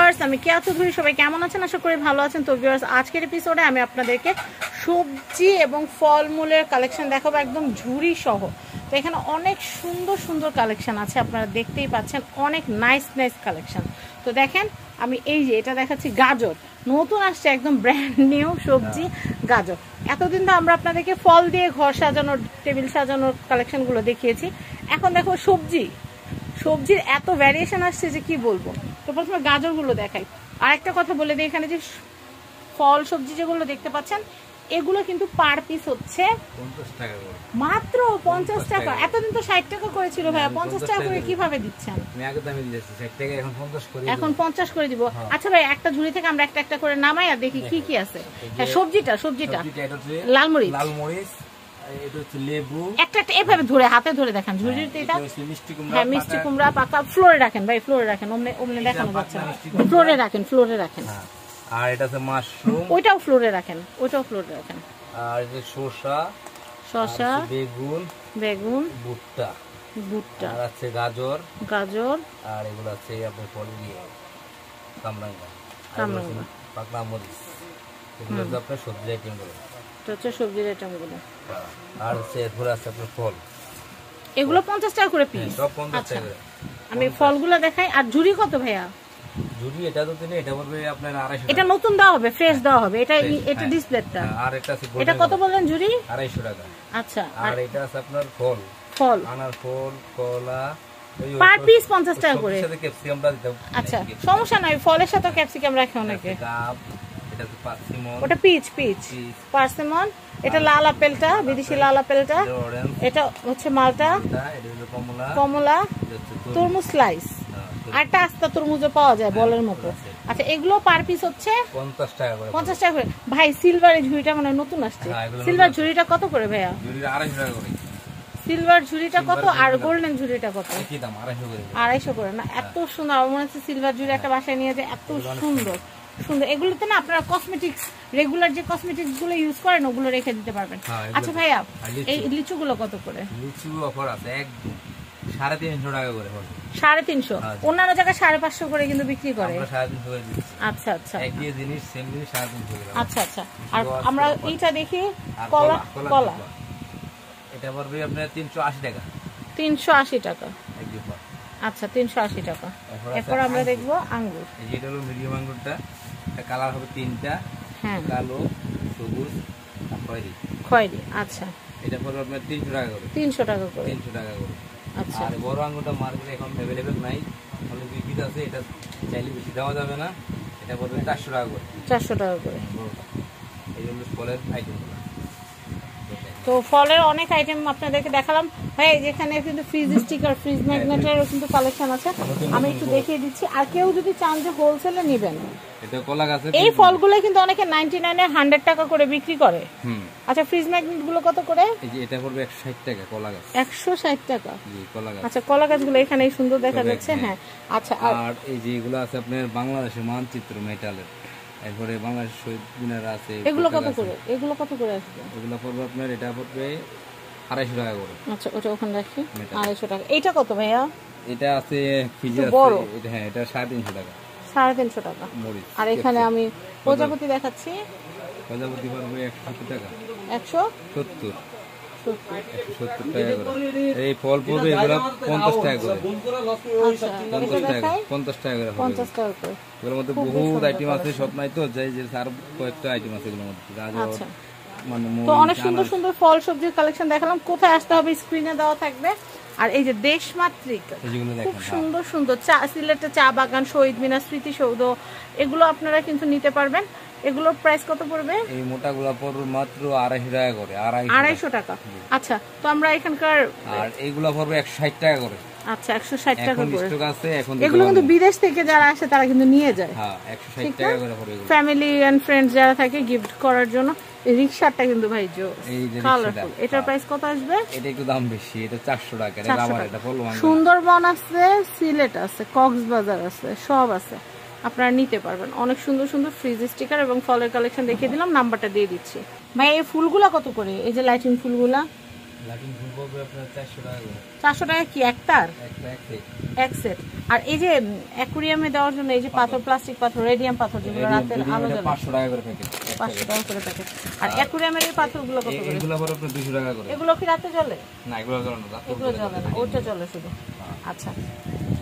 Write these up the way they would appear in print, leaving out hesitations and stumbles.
Viewers, আমি কেয়া চৌধুরী। সবাই কেমন আছেন? আশা করি ভালো আছেন। তো ভিউয়ার্স, আজকের এপিসোডে আমি আপনাদেরকে সবজি এবং ফলমূলের কালেকশন দেখাবো, একদম ঝুড়ি সহ। তো এখানে অনেক সুন্দর সুন্দর কালেকশন আছে, আপনারা দেখতেই পাচ্ছেন, অনেক নাইস নাইস কালেকশন। তো দেখেন, আমি এই যে এটা দেখাচ্ছি গাজর, নতুন আসছে, একদম ব্র্যান্ড নিউ সবজি গাজর। এতদিন তো আমরা আপনাদেরকে ফল দিয়ে ঘর সাজানোর, টেবিল সাজানোর কালেকশনগুলো দেখিয়েছি। এখন দেখো সবজির এত ভ্যারিয়েশন আসছে যে কি বলবো। তো প্রথমে গাজরগুলো দেখাই। আর একটা কথা বলে দিই, এখানে যে ফল সবজি যেগুলো দেখতে পাচ্ছেন, এগুলো কিন্তু পার পিস হচ্ছে 50 টাকা করে, মাত্র 50 টাকা। এতদিন তো 60 টাকা করে ছিল ভাইয়া, 50 টাকা করে কিভাবে দিচ্ছেন? আমি আগে দামে দিয়েছি 60 টাকা, এখন 50 করে। এখন 50 করে দিব। আচ্ছা ভাই, একটা ঝুড়ি থেকে আমরা একটা একটা করে নামাই আর দেখি কি কি আছে। হ্যাঁ, সবজিটা লালমরিচ, এটা হচ্ছে লেবু, একটা একটা এভাবে ধরে হাতে ধরে দেখেন ঝুড়িতে। এটা মিষ্টি কুমড়া, হ্যাঁ মিষ্টি কুমড়া পাকা। ফ্লোরে রাখেন ভাই, ফ্লোরে রাখেন, ওমনে দেখানো যাচ্ছে না। ফ্লোরে রাখেন। আর এটা আছে মাশরুম, ওইটাও ফ্লোরে রাখেন, আর এই যে শসা, বেগুন, ভুট্টা, আর আছে গাজর, আর এগুলো আছে আপনার ফল দিয়ে কামরাঙ্গা, পাকনা মরিচ। এগুলো হচ্ছে আপনার সবজি আইটেমগুলো। এটা হচ্ছে সবজির আইটেমগুলো। আর হচ্ছে এরপরে আছে আপনার ফল, এগুলো 50 টাকা করে পিস। সব 50 টাকা। আমি ফলগুলো দেখাই। আর ঝুড়ি কত ভাইয়া? ঝুড়ি এটা তো দিলে এটা পড়বে আপনার 250 টাকা। এটা নতুন দেওয়া হবে, ফ্রেশ দেওয়া হবে। এটা ডিসপ্লেটা। আর এটা আছে, এটা কত বললেন ঝুড়ি? 250 টাকা। আচ্ছা, আর এটা আছে আপনার ফল, আনার ফল, কলা, পার পিস 50 টাকা করে। সাথে ক্যাপসিকামটা দিতে। আচ্ছা, সমস্যা নাই, ফলের সাথে ক্যাপসিকাম রাখে অনেকে। এটা তো পার্সিমন, ওটা পিচ পার্সিমন। এটা লাল আপেলটা, বিদেশি লাল আপেলটা। এটা হচ্ছে মালটা, এটা হলো কমলা, তরমুজ স্লাইস। আরটা আস্তা তরমুজও পাওয়া যায় বলের মতো। আচ্ছা, এগুলো পার পিস হচ্ছে 50 টাকা করে। 50 টাকা করে। ভাই, সিলভারের ঝুড়িটা মানে নতুন আসছে। সিলভার ঝুড়িটা কত করে ভাইয়া? ঝুড়িটা 250 টাকা করে। সিলভার ঝুড়িটা কত আর গোল্ডেন ঝুড়িটা কত? কি দাম? 250 করে। 250 করে না? এত সুন্দর। আমার মনে হচ্ছে সিলভার ঝুড়ি একটা বাসায় নিয়ে যায়, এত সুন্দর সুন্দর। এগুলোতে না আপনারা কসমেটিক্স, রেগুলার যে কসমেটিক্স গুলো ইউজ করেন ওগুলো রেখে দিতে পারবেন। আচ্ছা ভাইয়া, এই লিচুগুলো কত করে? লিচু অফার আছে, একদম 350 টাকা করে। 350? অন্যান্য জায়গায় 550 করে কিন্তু বিক্রি করে। আমরা 350 করে দিচ্ছি। আচ্ছা আচ্ছা, একই জিনিস, সেম জিনিস 350 করে। আচ্ছা আচ্ছা। আর আমরা এইটা দেখি, কলা এটা পড়বে আপনার 380 টাকা। 380 টাকা। একদম। আচ্ছা, 380 টাকা। এরপর আমরা দেখবো আঙ্গুর। এই যেটা হলো মিডিয়াম আঙ্গুরটা, এটা কালার হবে 3টা, হ্যাঁ, কালো, সবুজ আর খয়েরি। আচ্ছা, এটা পড়বে আপনার 300 টাকা করে। 300 টাকা করে। 300 টাকা করে। আচ্ছা, আর বড় আঙ্গুরটা মার্কেটে এখন অ্যাভেলেবেল নাই, তাহলে বিক্রি আছে। এটা চাইলে বেশি দেওয়া যাবে না, এটা পড়বে 400 টাকা করে। 400 টাকা করে। এই হলো ফলের আইটেমগুলো। তো ফলের অনেক আইটেম আপনাদেরকে দেখালাম ভাই। যেখানে কিন্তু ফ্রিজ স্টিকার, ফ্রিজ ম্যাগনেটেরও কিন্তু কালেকশন আছে, আমি একটু দেখিয়ে দিচ্ছি। আর কেউ যদি চান যে হোলসেলে নেবেন, এটা কলা গাছে এই ফলগুলো কিন্তু অনেকে 99 এ 100 টাকা করে বিক্রি করে। আচ্ছা, ফ্রিজ ম্যাগনেট গুলো কত করে? এই যে এটা পড়বে 160 টাকা কলা গাছ। 160 টাকা। জি, কলা গাছ। আচ্ছা, কলা গাছগুলো এখানে সুন্দর দেখা যাচ্ছে। হ্যাঁ, আচ্ছা। আর এই যে এগুলো আছে আপনার বাংলাদেশের মানচিত্র মেটালের, এরপরে বাংলাদেশ শহীদ মিনার আছে। এগুলো কত করে? এগুলো কত করে আসবে? এগুলো পড়বে আপনার, এটা পড়বে 250 টাকা করে। আচ্ছা, ওটা ওখানে রাখি, 250 টাকা। এইটা কত ভাইয়া? এটা আছে ফ্রিজে আছে, এটা হ্যাঁ, এটা 350 টাকা। 350 টাকা। আর এখানে আমি প্রজাপতি দেখাচ্ছি, প্রজাপতি পড়বে 170 টাকা। 170 টাকা করে। এই ফল পড়বে এগুলো 50 টাকা করে। আচ্ছা, 50 টাকা করে। 50 টাকা করে। এগুলোর মধ্যে বহুত আইটেম আছে, সব নাই তো, যাই যে আর কয়েকটা আইটেম আছে এগুলোর মধ্যে। আচ্ছা, তো অনেক সুন্দর সুন্দর ফল সবজির কালেকশন দেখালাম। কোথায় আসতে হবে স্ক্রিনে দেওয়া থাকবে। আর এই যে দেশমাতৃক, খুব সুন্দর সুন্দর সিলেটের চা বাগান, শহীদ মিনার, স্মৃতিসৌধ, এগুলো আপনারা কিন্তু নিতে পারবেন। এগুলোর প্রাইস কত পড়বে? এই মোটাগুলো পড়বে মাত্র 250 টাকা করে। 250 টাকা। আচ্ছা, তো আমরা এখানকার, আর এইগুলো পড়বে 160 টাকা করে। আচ্ছা, 160 টাকা করে। এখন এগুলো কিন্তু বিদেশ থেকে যারা আসে তারা কিন্তু নিয়ে যায়। হ্যাঁ, 160 টাকা করে পড়বে। ফ্যামিলি এন্ড ফ্রেন্ডস যারা থাকে গিফট করার জন্য। রিকশাটা কিন্তু ভাই কালারফুল। এটার প্রাইস কত আসবে? এটা একটু দাম বেশি, এটা 400 টাকা। এটা আমার, এটা ফল সুন্দরবন আছে, সিলেট আছে, কক্সবাজার আছে, সব আছে, আপনারা নিতে পারবেন। অনেক সুন্দর সুন্দর ফ্রিজ স্টিকার এবং ফলের কালেকশন দেখিয়ে দিলাম, নাম্বারটা দিয়ে দিচ্ছি। ভাই, এই ফুলগুলা কত করে? এই যে লাইটিং ফুলগুলা লাটিন ফুল পড়বে আপনার 400 টাকা করে। 400 টাকা কি একটার? একটা এক সেট। এক সেট। আর এই যে অ্যাকুরিয়ামে দেওয়ার জন্য এই যে পাথর, প্লাস্টিক পাথর, রেডিয়াম পাথর যেগুলো রাতের আলো জ্বলে, 500 টাকা করে প্যাকেট। 500 টাকা করে প্যাকেট। আর অ্যাকুরিয়ামের এই পাথরগুলো কত করে? এগুলো পড়বে আপনার 200 টাকা করে। এগুলো কি রাতে জ্বলে? না, এগুলো জ্বলে না, রাতে এগুলো জ্বলে না, ওটা জ্বলে শুধু। আচ্ছা,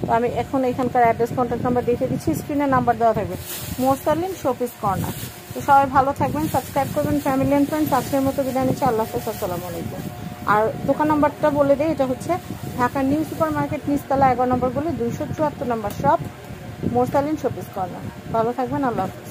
তো আমি এখন এখানকার অ্যাড্রেস, কন্ট্যাক্ট নাম্বার দেখে দিচ্ছি, স্ক্রিনে নাম্বার দেওয়া থাকবে। মোস্তালিন শোপিস কর্নার। তো সবাই ভালো থাকবেন, সাবস্ক্রাইব করবেন, ফ্যামিলি অ্যান্ড ফ্রেন্ডস। আজকের মতো বিদায় নিচ্ছি, আল্লাহ হাফেজ, আসসালামু আলাইকুম। আর দোকান নাম্বারটা বলে দিই, এটা হচ্ছে ঢাকা নিউ সুপার মার্কেট, নিচতলা 11 নম্বর বলে 274 নম্বর শপ, মোস্তালিন শোপিস কর্নার। ভালো থাকবেন, আল্লাহ হাফেজ।